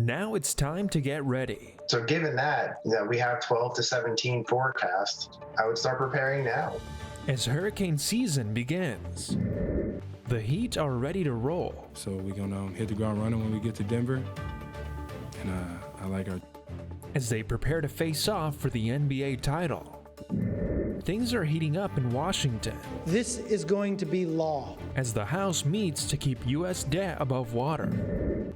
Now it's time to get ready. So given that, we have 12 to 17 forecast, I would start preparing now. As hurricane season begins, the Heat are ready to roll. So we're going to hit the ground running when we get to Denver. And I like our... As they prepare to face off for the NBA title, things are heating up in Washington. This is going to be law. As the House meets to keep U.S. debt above water.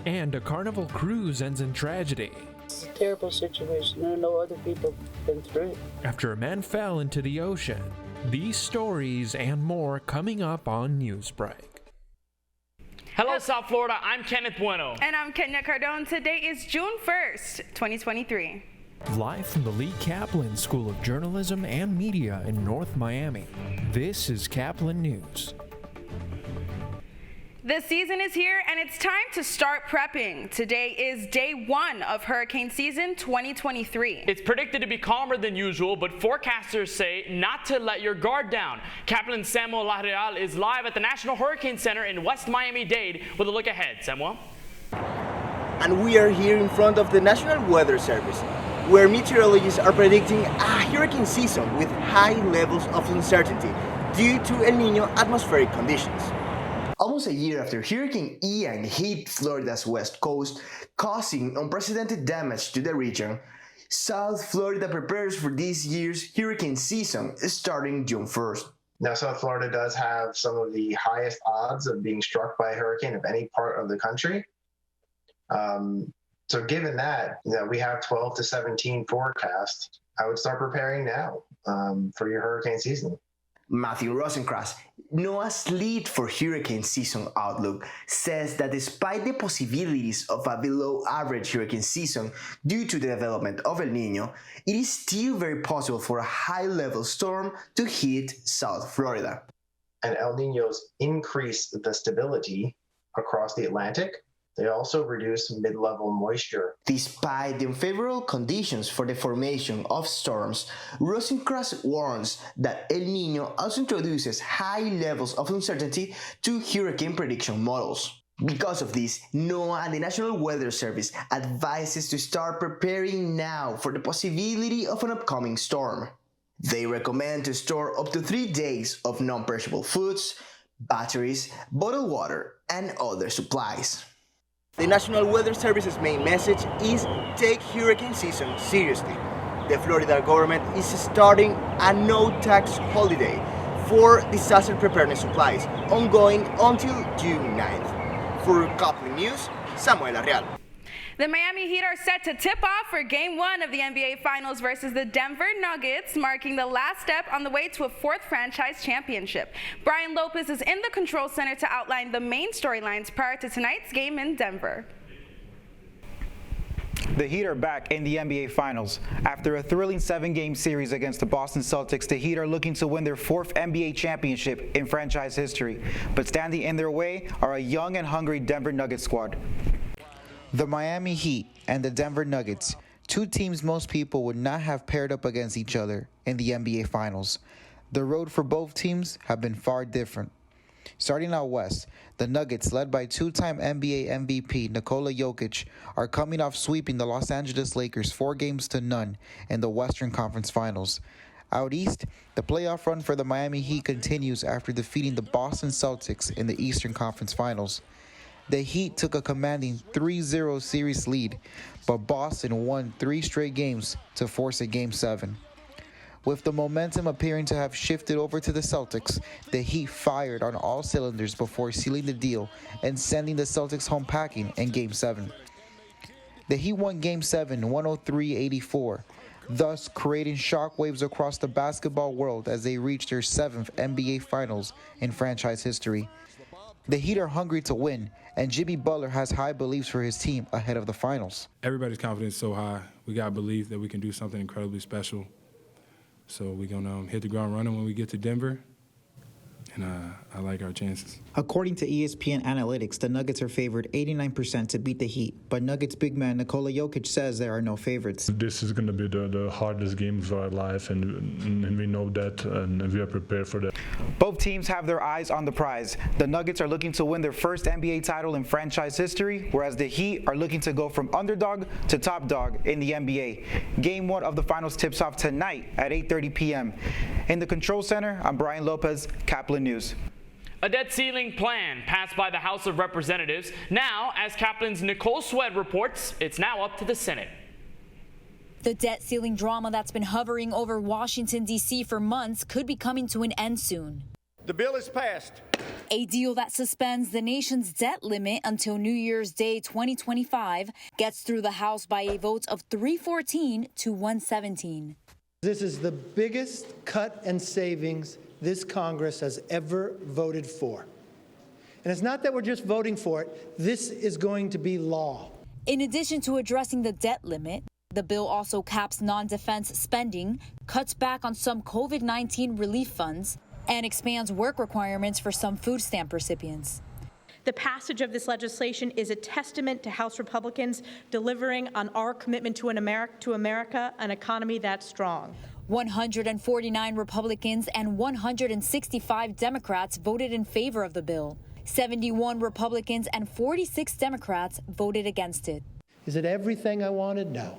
And a Carnival cruise ends in tragedy. It's a terrible situation. I know other people have been through it. After a man fell into the ocean. These stories and more coming up on Newsbreak. Hello, South Florida. I'm Kenneth Bueno. And I'm Kenya Cardone. Today is June 1st, 2023. Live from the Lee Kaplan School of Journalism and Media in North Miami, this is Kaplan News. The season is here and it's time to start prepping. Today is day one of hurricane season 2023. It's predicted to be calmer than usual, but forecasters say not to let your guard down. Kaplan Samuel Larreal is live at the National Hurricane Center in West Miami-Dade with a look ahead. Samuel? And we are here in front of the National Weather Service, where meteorologists are predicting a hurricane season with high levels of uncertainty due to El Niño atmospheric conditions. Almost a year after Hurricane Ian hit Florida's west coast, causing unprecedented damage to the region, South Florida prepares for this year's hurricane season starting June 1st. Now, South Florida does have some of the highest odds of being struck by a hurricane of any part of the country. So given that, we have 12 to 17 forecast, I would start preparing now for your hurricane season. Matthew Rosencrantz, NOAA's lead for hurricane season outlook, says that despite the possibilities of a below-average hurricane season due to the development of El Niño, it is still very possible for a high-level storm to hit South Florida. And El Niños increase the stability across the Atlantic. They also reduce mid-level moisture. Despite the unfavorable conditions for the formation of storms, Rosencrantz warns that El Niño also introduces high levels of uncertainty to hurricane prediction models. Because of this, NOAA and the National Weather Service advises to start preparing now for the possibility of an upcoming storm. They recommend to store up to 3 days of non-perishable foods, batteries, bottled water, and other supplies. The National Weather Service's main message is take hurricane season seriously. The Florida government is starting a no-tax holiday for disaster preparedness supplies, ongoing until June 9th. For Caplin News, Samuel Larreal. The Miami Heat are set to tip off for Game 1 of the NBA Finals versus the Denver Nuggets, marking the last step on the way to a 4th franchise championship. Brian Lopez is in the control center to outline the main storylines prior to tonight's game in Denver. The Heat are back in the NBA Finals. After a thrilling 7-game series against the Boston Celtics, the Heat are looking to win their 4th NBA championship in franchise history. But standing in their way are a young and hungry Denver Nuggets squad. The Miami Heat and the Denver Nuggets, two teams most people would not have paired up against each other in the NBA Finals. The road for both teams have been far different. Starting out west, the Nuggets, led by two-time NBA MVP Nikola Jokic, are coming off sweeping the Los Angeles Lakers 4-0 in the Western Conference Finals. Out east, the playoff run for the Miami Heat continues after defeating the Boston Celtics in the Eastern Conference Finals. The Heat took a commanding 3-0 series lead, but Boston won 3 straight games to force a Game 7. With the momentum appearing to have shifted over to the Celtics, the Heat fired on all cylinders before sealing the deal and sending the Celtics home packing in Game 7. The Heat won Game 7 103-84, thus creating shockwaves across the basketball world as they reached their 7th NBA Finals in franchise history. The Heat are hungry to win, and Jimmy Butler has high beliefs for his team ahead of the finals. Everybody's confidence is so high. We got belief that we can do something incredibly special. So we're going to hit the ground running when we get to Denver. and I like our chances. According to ESPN Analytics, the Nuggets are favored 89% to beat the Heat, but Nuggets big man Nikola Jokic says there are no favorites. This is going to be the hardest game of our life, and we know that, and we are prepared for that. Both teams have their eyes on the prize. The Nuggets are looking to win their first NBA title in franchise history, whereas the Heat are looking to go from underdog to top dog in the NBA. Game 1 of the finals tips off tonight at 8:30 p.m. In the Control Center, I'm Brian Lopez, Caplin News. A debt ceiling plan passed by the House of Representatives. Now, as Kaplan's Nicole Swed reports, it's now up to the Senate. The debt ceiling drama that's been hovering over Washington, D.C. for months could be coming to an end soon. The bill is passed. A deal that suspends the nation's debt limit until New Year's Day 2025 gets through the House by a vote of 314 to 117. This is the biggest cut and savings this Congress has ever voted for. And it's not that we're just voting for it. This is going to be law. In addition to addressing the debt limit, the bill also caps non-defense spending, cuts back on some COVID-19 relief funds, and expands work requirements for some food stamp recipients. The passage of this legislation is a testament to House Republicans delivering on our commitment to America, an economy that's strong. 149 Republicans and 165 Democrats voted in favor of the bill. 71 Republicans and 46 Democrats voted against it. Is it everything I wanted? No.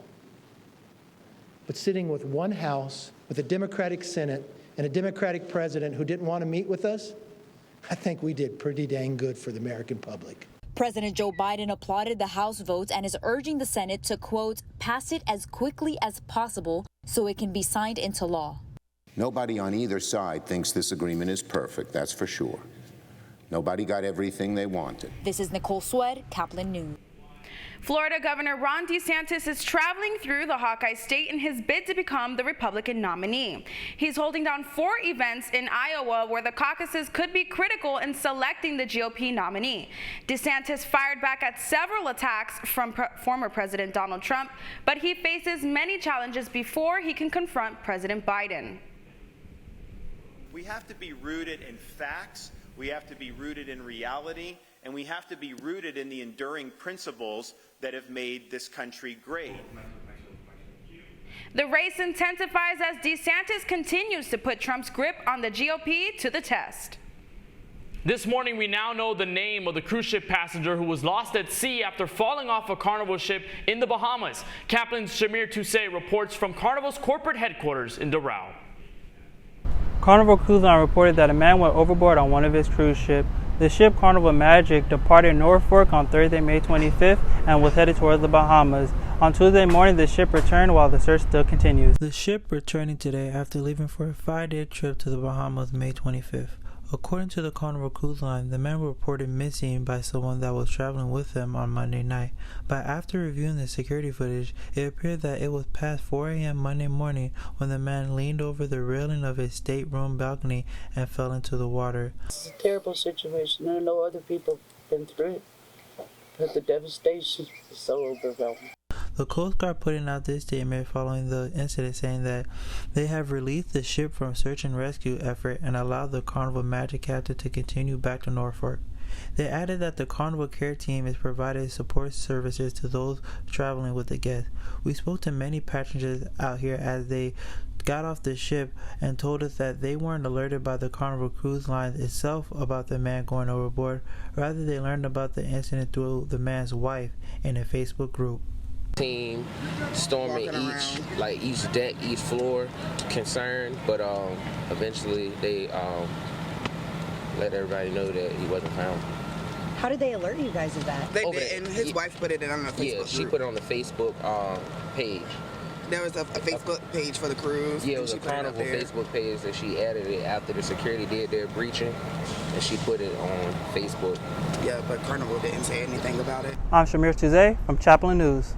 But sitting with one House, with a Democratic Senate, and a Democratic president who didn't want to meet with us, I think we did pretty dang good for the American public. President Joe Biden applauded the House vote and is urging the Senate to, quote, pass it as quickly as possible so it can be signed into law. Nobody on either side thinks this agreement is perfect, that's for sure. Nobody got everything they wanted. This is Nicole Swed, Kaplan News. Florida Governor Ron DeSantis is traveling through the Hawkeye State in his bid to become the Republican nominee. He's holding down 4 events in Iowa where the caucuses could be critical in selecting the GOP nominee. DeSantis fired back at several attacks from former President Donald Trump, but he faces many challenges before he can confront President Biden. We have to be rooted in facts, we have to be rooted in reality, and we have to be rooted in the enduring principles that have made this country great. The race intensifies as DeSantis continues to put Trump's grip on the GOP to the test. This morning, we now know the name of the cruise ship passenger who was lost at sea after falling off a Carnival ship in the Bahamas. Kaplan's Shamir Toussaint reports from Carnival's corporate headquarters in Doral. Carnival Cruise Line reported that a man went overboard on one of its cruise ships. The ship Carnival Magic departed Norfolk on Thursday, May 25th, and was headed towards the Bahamas. On Tuesday morning, the ship returned while the search still continues. The ship returning today after leaving for a 5-day trip to the Bahamas May 25th. According to the Carnival Cruise Line, the man was reported missing by someone that was traveling with them on Monday night. But after reviewing the security footage, it appeared that it was past 4 a.m. Monday morning when the man leaned over the railing of his stateroom balcony and fell into the water. It's a terrible situation. I know other people have been through it, but the devastation is so overwhelming. The Coast Guard putting out this statement following the incident, saying that they have released the ship from search and rescue effort and allowed the Carnival Magic captain to continue back to Norfolk. They added that the Carnival care team is providing support services to those traveling with the guests. We spoke to many passengers out here as they got off the ship and told us that they weren't alerted by the Carnival Cruise Line itself about the man going overboard. Rather, they learned about the incident through the man's wife in a Facebook group. Team storming each deck, each floor, concerned, but eventually they let everybody know that he wasn't found. How did they alert you guys of that? They did, and his wife put it on the Facebook Yeah, she group. put it on the Facebook page. There was a Facebook page for the cruise. Yeah, it was a Carnival Facebook page that she added it after the security did their breaching, and she put it on Facebook. Yeah, but Carnival didn't say anything about it. I'm Shamir Toussaint from Kaplan News.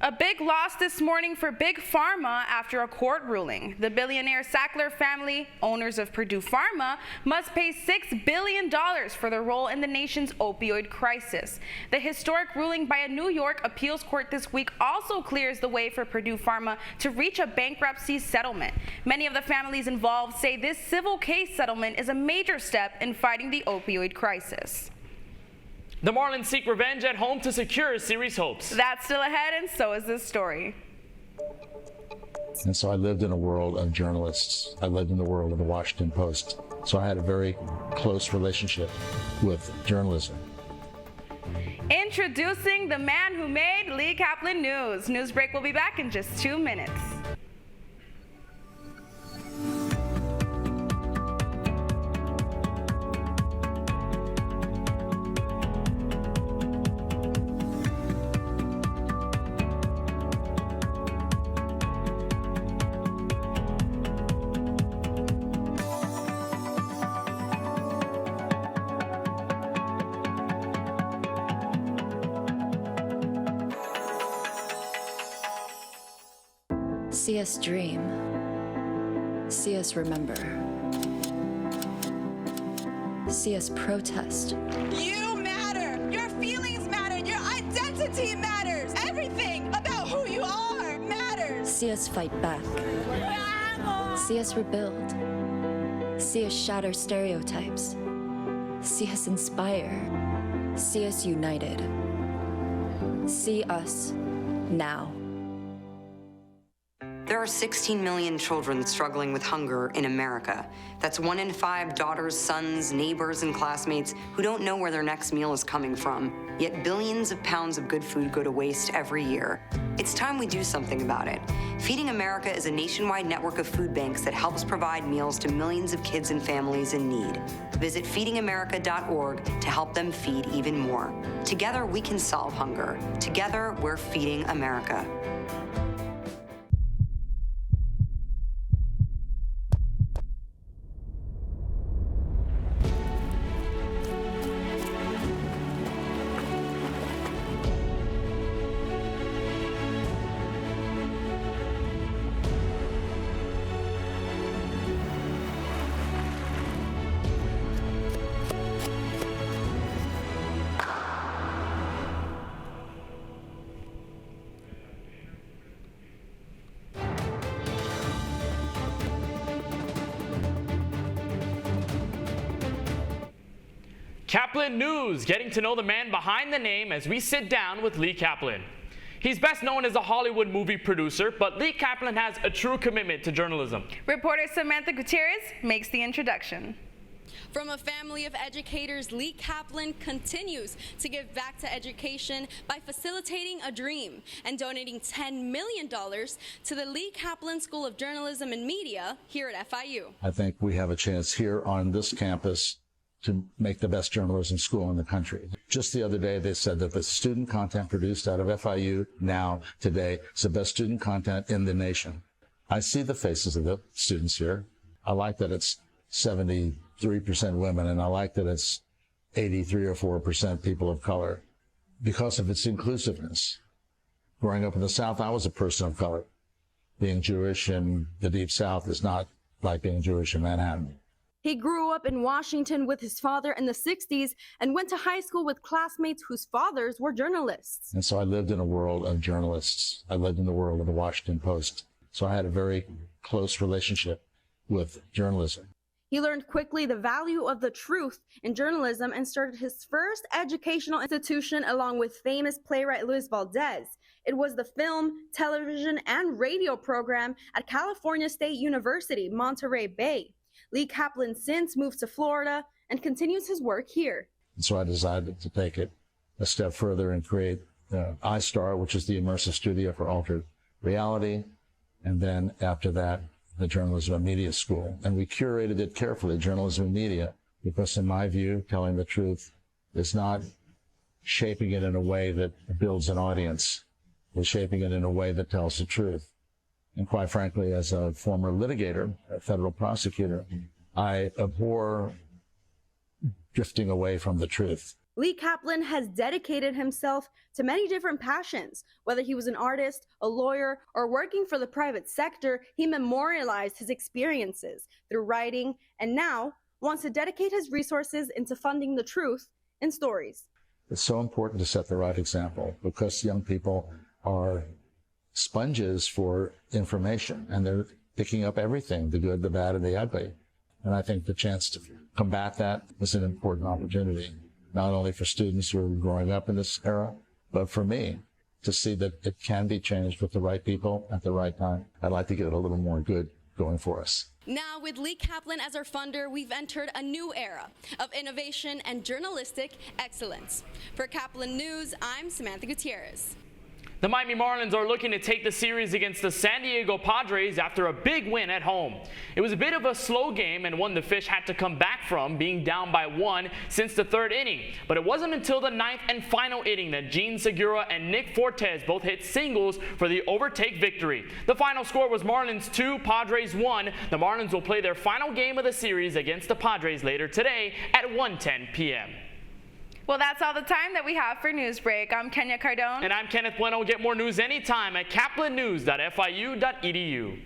A big loss this morning for Big Pharma after a court ruling. The billionaire Sackler family, owners of Purdue Pharma, must pay $6 billion for their role in the nation's opioid crisis. The historic ruling by a New York appeals court this week also clears the way for Purdue Pharma to reach a bankruptcy settlement. Many of the families involved say this civil case settlement is a major step in fighting the opioid crisis. The Marlins seek revenge at home to secure series hopes. That's still ahead, and so is this story. And so I lived in a world of journalists. I lived in the world of the Washington Post. So I had a very close relationship with journalism. Introducing the man who made Lee Kaplan news. Newsbreak will be back in just 2 minutes. See us dream. See us remember. See us protest. You matter. Your feelings matter. Your identity matters. Everything about who you are matters. See us fight back. See us rebuild. See us shatter stereotypes. See us inspire. See us united. See us now. There are 16 million children struggling with hunger in America. That's 1 in 5 daughters, sons, neighbors, and classmates who don't know where their next meal is coming from. Yet billions of pounds of good food go to waste every year. It's time we do something about it. Feeding America is a nationwide network of food banks that helps provide meals to millions of kids and families in need. Visit feedingamerica.org to help them feed even more. Together, we can solve hunger. Together, we're feeding America. Kaplan News, getting to know the man behind the name as we sit down with Lee Kaplan. He's best known as a Hollywood movie producer, but Lee Kaplan has a true commitment to journalism. Reporter Samantha Gutierrez makes the introduction. From a family of educators, Lee Kaplan continues to give back to education by facilitating a dream and donating $10 million to the Lee Kaplan School of Journalism and Media here at FIU. I think we have a chance here on this campus to make the best journalism school in the country. Just the other day, they said that the student content produced out of FIU now, today, is the best student content in the nation. I see the faces of the students here. I like that it's 73% women, and I like that it's 83 or 4% people of color because of its inclusiveness. Growing up in the South, I was a person of color. Being Jewish in the Deep South is not like being Jewish in Manhattan. He grew up in Washington with his father in the 60s and went to high school with classmates whose fathers were journalists. And so I lived in a world of journalists. I lived in the world of the Washington Post. So I had a very close relationship with journalism. He learned quickly the value of the truth in journalism and started his first educational institution along with famous playwright Luis Valdez. It was the film, television, and radio program at California State University, Monterey Bay. Lee Kaplan since moved to Florida and continues his work here. And so I decided to take it a step further and create iStar, which is the immersive studio for altered reality. And then after that, the Journalism and Media School. And we curated it carefully, Journalism and Media, because in my view, telling the truth is not shaping it in a way that builds an audience. It's shaping it in a way that tells the truth. And quite frankly, as a former litigator, a federal prosecutor, I abhor drifting away from the truth. Lee Kaplan has dedicated himself to many different passions. Whether he was an artist, a lawyer, or working for the private sector, he memorialized his experiences through writing and now wants to dedicate his resources into funding the truth in stories. It's so important to set the right example because young people are sponges for information and they're picking up everything, the good, the bad, and the ugly. And I think the chance to combat that is an important opportunity, not only for students who are growing up in this era, but for me to see that it can be changed with the right people at the right time. I'd like to get a little more good going for us. Now, with Lee Kaplan as our funder, we've entered a new era of innovation and journalistic excellence. For Kaplan News, I'm Samantha Gutierrez. The Miami Marlins are looking to take the series against the San Diego Padres after a big win at home. It was a bit of a slow game and one the Fish had to come back from, being down by 1 since the 3rd inning. But it wasn't until the 9th and final inning that Gene Segura and Nick Fortes both hit singles for the overtake victory. The final score was Marlins 2, Padres 1. The Marlins will play their final game of the series against the Padres later today at 1:10 p.m. Well, that's all the time that we have for Newsbreak. I'm Kenya Cardone. And I'm Kenneth Bueno. Get more news anytime at kaplannews.fiu.edu.